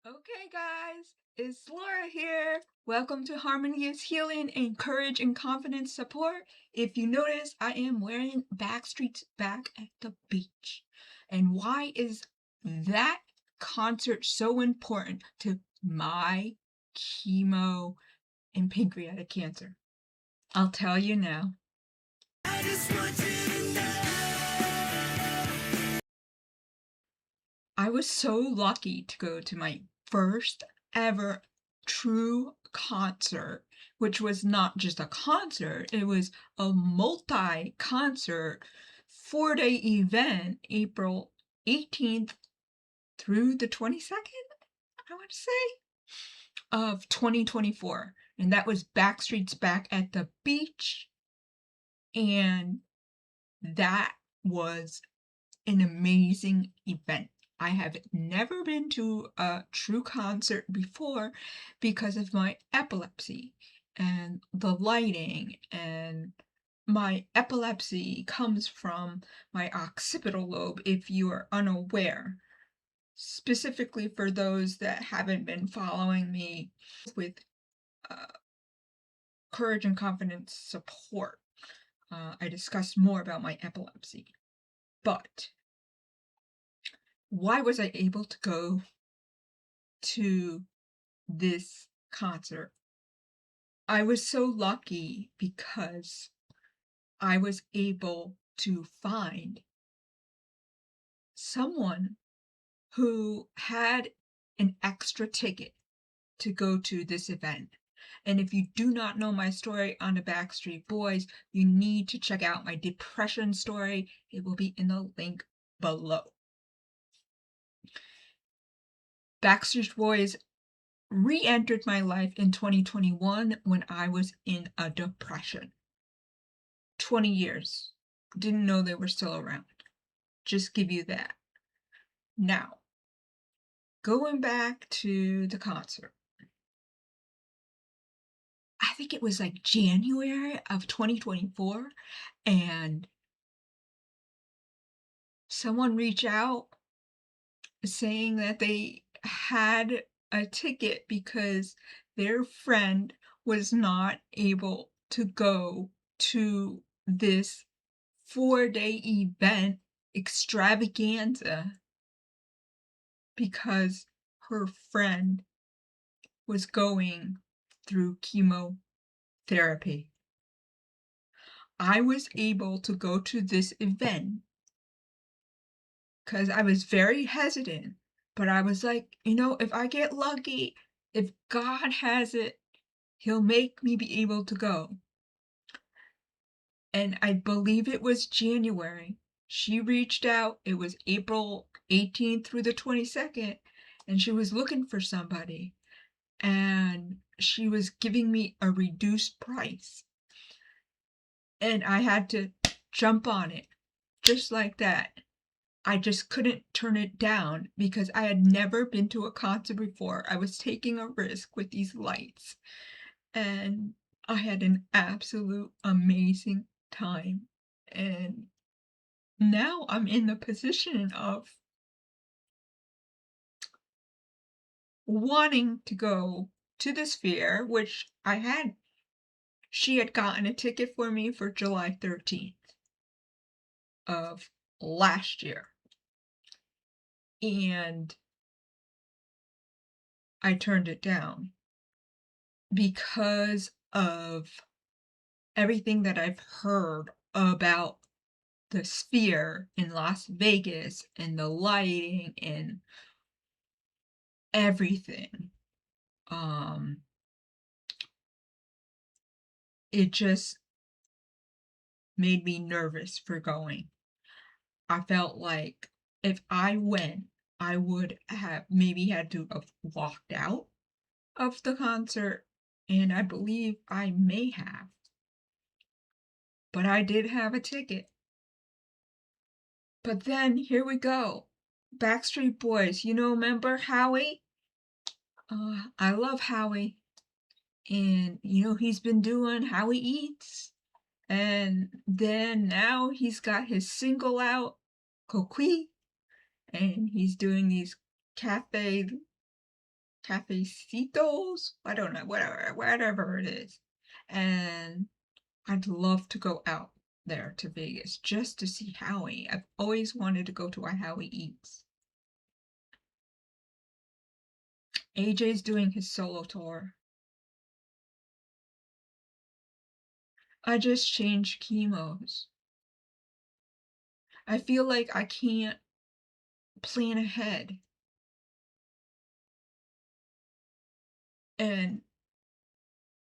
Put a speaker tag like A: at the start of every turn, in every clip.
A: Okay, guys, it's Laura here. Welcome to Harmonious Healing, Encourage and Confidence Support. If you notice, I am wearing Backstreet's Back at the Beach. And why is that concert so important to my chemo and pancreatic cancer? I'll tell you now. I just want you to know. I was so lucky to go to my first ever true concert, which was not just a concert, it was a multi-concert 4-day event, April 18th through the 22nd, I want to say, of 2024. And that was Backstreet's Back at the Beach. And that was an amazing event. I have never been to a true concert before because of my epilepsy and the lighting, and my epilepsy comes from my occipital lobe, if you are unaware. Specifically for those that haven't been following me with uh, courage and confidence support, I discuss more about my epilepsy. But why was I able to go to this concert? I was so lucky because I was able to find someone who had an extra ticket to go to this event. And if you do not know my story on the Backstreet Boys, you need to check out my depression story. It will be in the link below. Backstreet Boys re-entered my life in 2021 when I was in a depression. 20 years. Didn't know they were still around. Just give you that. Now, going back to the concert. I think it was like January of 2024, and someone reached out saying that they had a ticket because their friend was not able to go to this 4-day event extravaganza because her friend was going through chemotherapy. I was able to go to this event because I was very hesitant, but I was like, if I get lucky, if God has it, He'll make me be able to go. And I believe it was January. She reached out. It was April 18th through the 22nd, and she was looking for somebody. And she was giving me a reduced price. And I had to jump on it, just like that. I just couldn't turn it down because I had never been to a concert before. I was taking a risk with these lights, and I had an absolute amazing time. And now I'm in the position of wanting to go to this fair, which she had gotten a ticket for me for July 13th of last year. And I turned it down because of everything that I've heard about the Sphere in Las Vegas and the lighting and everything. It just made me nervous for going. I felt like if I went, I would have maybe had to have walked out of the concert, and I believe I may have. But I did have a ticket. But then here we go. Backstreet Boys, remember Howie? I love Howie. And, he's been doing Howie Eats. And then now he's got his single out, Coquille. And he's doing these cafe cafecitos. I don't know, whatever it is. And I'd love to go out there to Vegas just to see Howie. I've always wanted to go to a Howie Eats. AJ's doing his solo tour. I just changed chemos. I feel like I can't plan ahead. And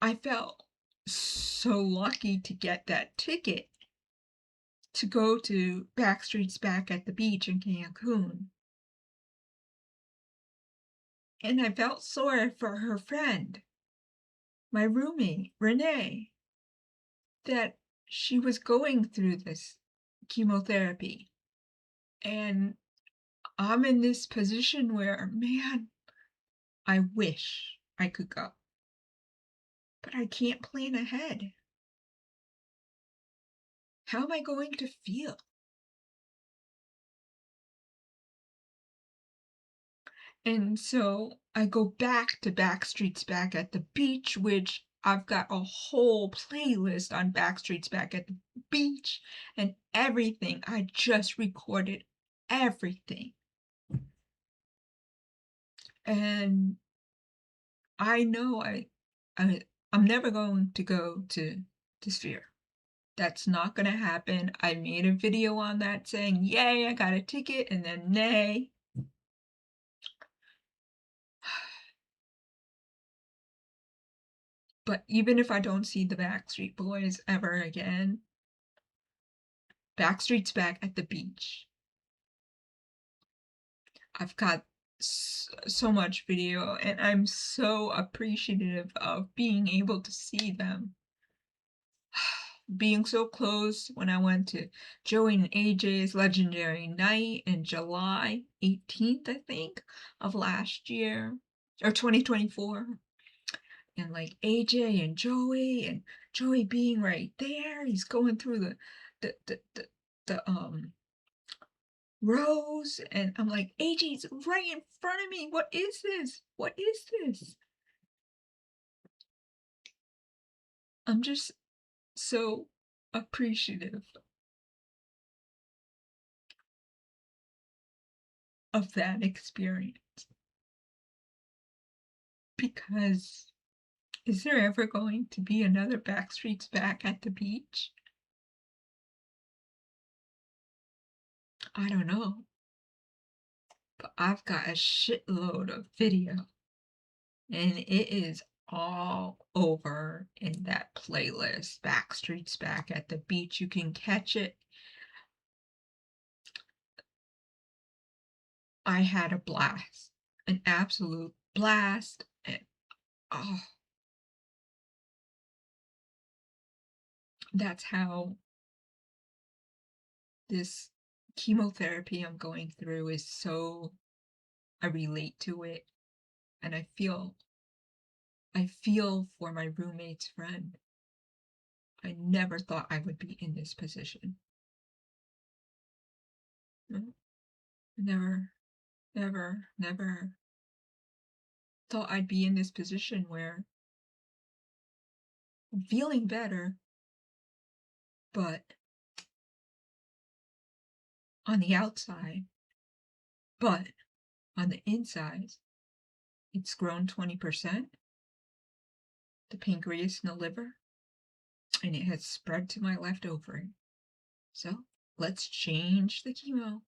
A: I felt so lucky to get that ticket to go to Backstreet's Back at the Beach in Cancun. And I felt sorry for her friend, my roommate, Renee, that she was going through this chemotherapy. And I'm in this position where, man, I wish I could go, but I can't plan ahead. How am I going to feel? And so I go back to Backstreet's Back at the Beach, which I've got a whole playlist on Backstreet's Back at the Beach and everything. I just recorded everything. And I know I'm never going to go to Sphere. That's not gonna happen. I made a video on that saying, yay, I got a ticket, and then nay. But even if I don't see the Backstreet Boys ever again, Backstreet's Back at the Beach. I've got so much video, and I'm so appreciative of being able to see them. Being so close when I went to Joey and AJ's Legendary Night in July 18th, I think, of last year, or 2024. And like AJ and Joey being right there, he's going through the rows, and I'm like, AJ's right in front of me. What is this? What is this? I'm just so appreciative of that experience, because is there ever going to be another Backstreet's Back at the Beach? I don't know, but I've got a shitload of video, and it is all over in that playlist. Backstreet's Back at the Beach. You can catch it. I had a blast, an absolute blast, and oh, that's how this chemotherapy I'm going through is so, I relate to it, and I feel for my roommate's friend. I never thought I would be in this position. No, never, never thought I'd be in this position where I'm feeling better, but on the outside, but on the inside, it's grown 20%, the pancreas and the liver, and it has spread to my left ovary. So let's change the chemo.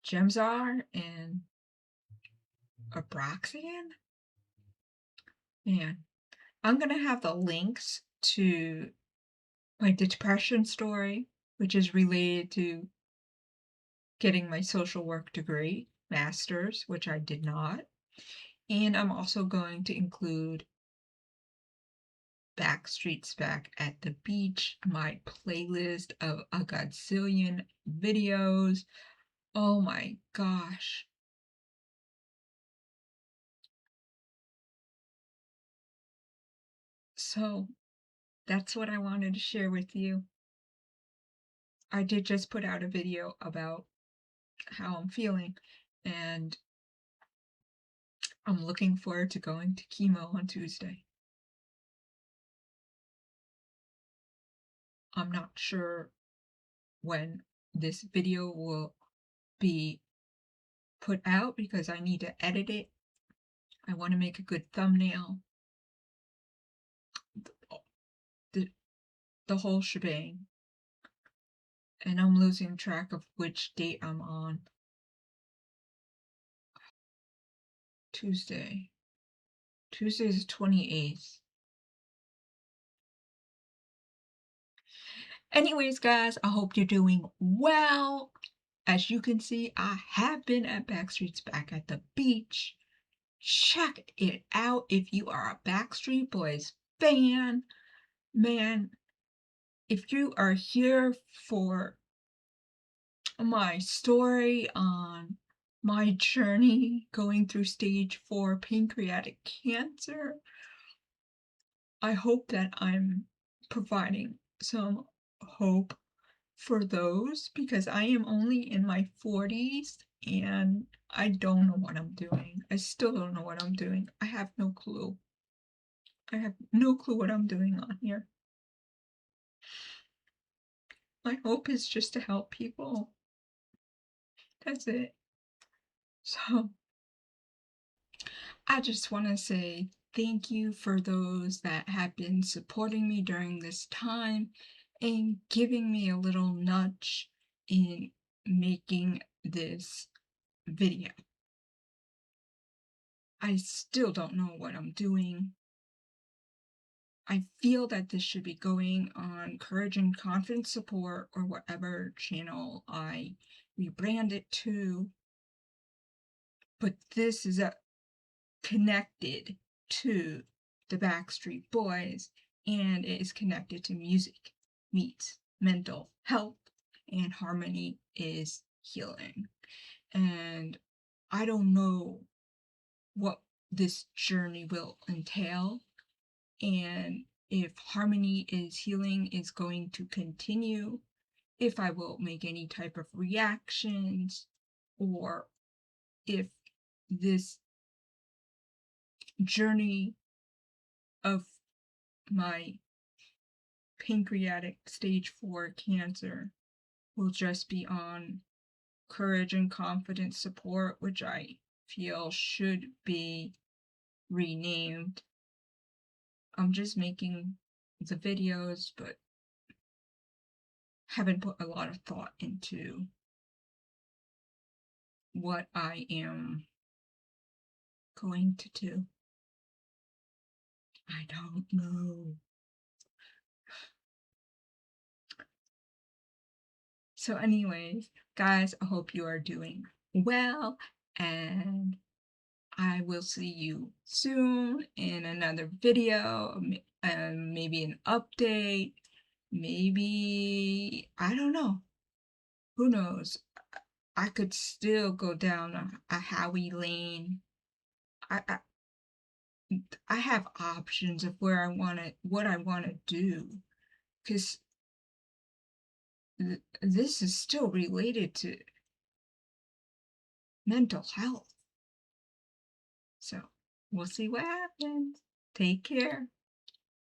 A: Gemzar and Abraxane? Man, I'm gonna have the links to my depression story, which is related to getting my social work degree, master's, which I did not. And I'm also going to include Backstreet's Back at the Beach, my playlist of a godzillion videos. Oh my gosh. So that's what I wanted to share with you. I did just put out a video about how I'm feeling, and I'm looking forward to going to chemo on Tuesday. I'm not sure when this video will be put out because I need to edit it. I want to make a good thumbnail, the, the whole shebang. And I'm losing track of which date I'm on. Tuesday. Tuesday is the 28th. Anyways, guys, I hope you're doing well. As you can see, I have been at Backstreet's back at the beach. Check it out if you are a Backstreet Boys fan. Man, if you are here for my story on my journey going through stage 4 pancreatic cancer, I hope that I'm providing some hope for those because I am only in my 40s and I don't know what I'm doing. I still don't know what I'm doing. I have no clue. I have no clue what I'm doing on here. My hope is just to help people. That's it. So I just want to say thank you for those that have been supporting me during this time and giving me a little nudge in making this video. I still don't know what I'm doing. I feel that this should be going on Courage and Confidence Support or whatever channel I rebrand it to. But this is connected to the Backstreet Boys and it is connected to music meets mental health and harmony is healing. And I don't know what this journey will entail and if harmony is healing is going to continue, if I will make any type of reactions, or if this journey of my pancreatic stage 4 cancer will just be on Courage and Confidence Support, which I feel should be renamed. I'm just making the videos, but haven't put a lot of thought into what I am going to do. I don't know. So anyways, guys, I hope you are doing well, and I will see you soon in another video, maybe an update, maybe, I don't know, who knows, I could still go down a Howie lane. I, I have options of where I want to, what I want to do, because this is still related to mental health. So we'll see what happens. Take care.